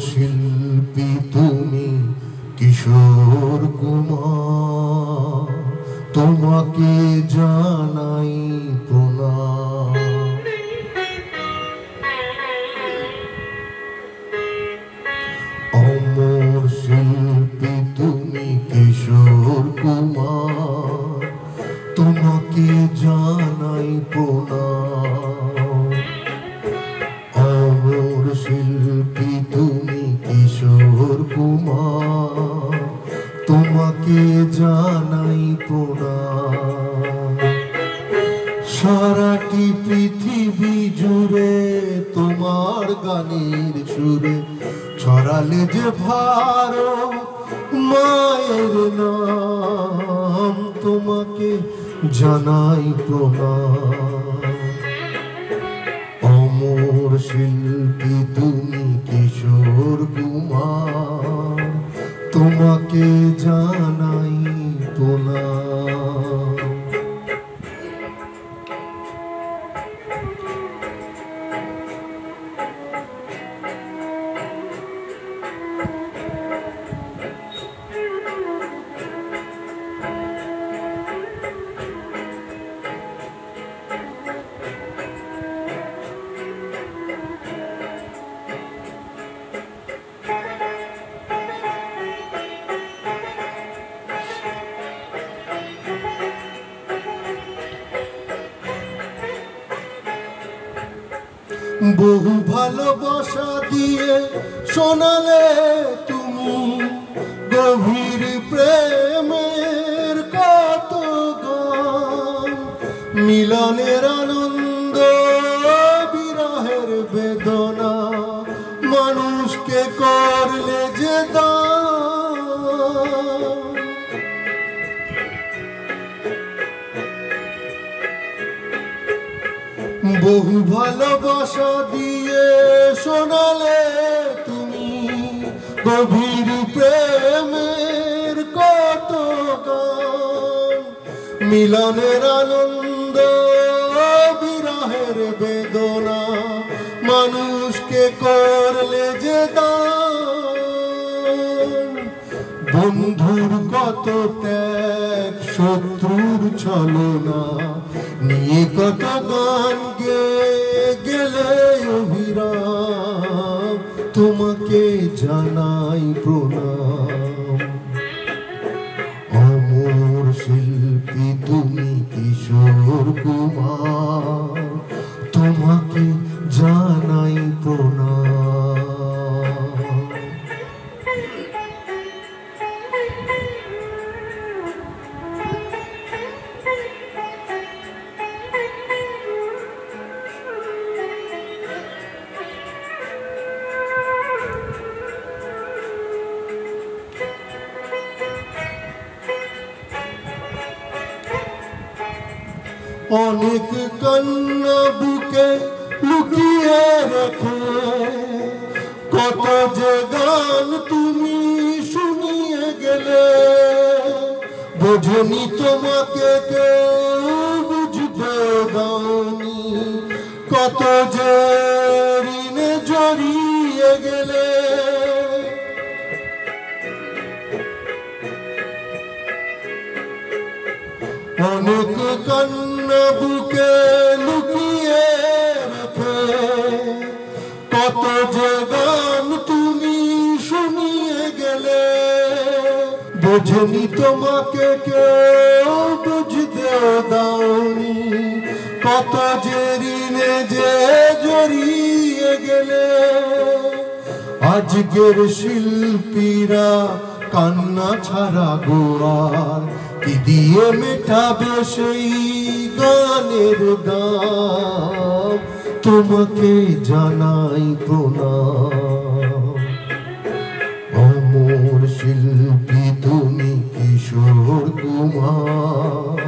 শিল্পী তুমি কিশোর কুমার, তোমাকে জানাই প্রণাম। অমর শিল্পী তুমি কিশোর কুমার, তোমাকে জানাই প্রণাম। অমর শিল্পী তুমি কিশোর কুমার, তোমাকে জানাই প্রণাম। সারাটি পৃথিবী জুড়ে তোমার গানের সুরে ছড়ালে যে ভারত মায়ের নাম, তোমাকে জানাই প্রণাম। অমর শিল্পী তুমি কিশোর কুমার, তোমাকে জানাই প্রণাম। বহু ভালোবাসা দিয়ে শোনালে তুমি গভীর প্রেমের কত গান, মিলনের আনন্দ বিরহের বেদনা মানুষকে করলে যে দান। বহু ভালোবাসা দিয়ে শোনালে তুমি গভীর প্রেমের কত গান, মিলনের আনন্দ বিরহের বেদনা মানুষকে করলে যে দান। বন্ধুর কত ত্যাগ শত্রুর ছলনা নিয়ে কত গান গেলে অভিরাম, তোমাকে জানাই প্রণাম। অমর শিল্পী তুমি কিশোর কুমার, তোমাকে জানাই প্রণাম। অনেক কান্না বুকে লুকিয়ে রেখে কত যে গান তুমি শুনিয়ে গেলে, বোঝনি তোমাকে কেউ বুঝতে দাওনি, কত যে ঋণে জড়িয়ে গেলে। অনেক কান্না বুকে লুকিয়ে রেখে কত যে গান তুমি শুনিয়ে গেলে, বোঝনি তোমাকে কেউ বুঝতে দাওনি, কত যে ঋণে যে জড়িয়ে গেলে। আজকের শিল্পীরা কান্না ছাড়া গোয়ার কি দিয়ে মেটাবে সেই গানের দাম, তোমাকে জানাই প্রণাম। অমর শিল্পী তুমি কিশোর কুমার,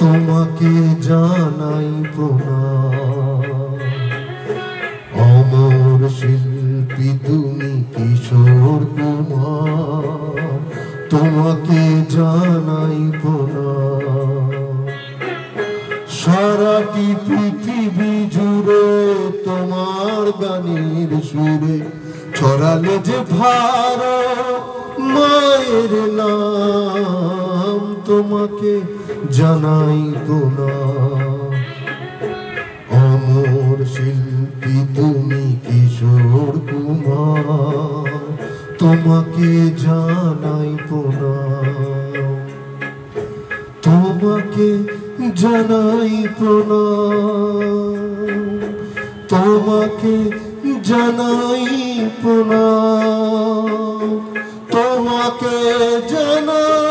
তোমাকে জানাই প্রণাম। অমর শিল্পী তুমি কিশোর কুমার, তোমাকে জানাই প্রণাম। সারাটি পৃথিবী জুড়ে তোমার গানের সুরে ছড়ালে যে ভারত মায়ের নাম, তোমাকে জানাই প্রণাম। অমর শিল্পী তুমি কিশোর কুমার, তোমাকে জানাই প্রণাম। তোমাকে জানাই প্রণাম, তোমাকে জানাই প্রণাম, তোমাকে জানাই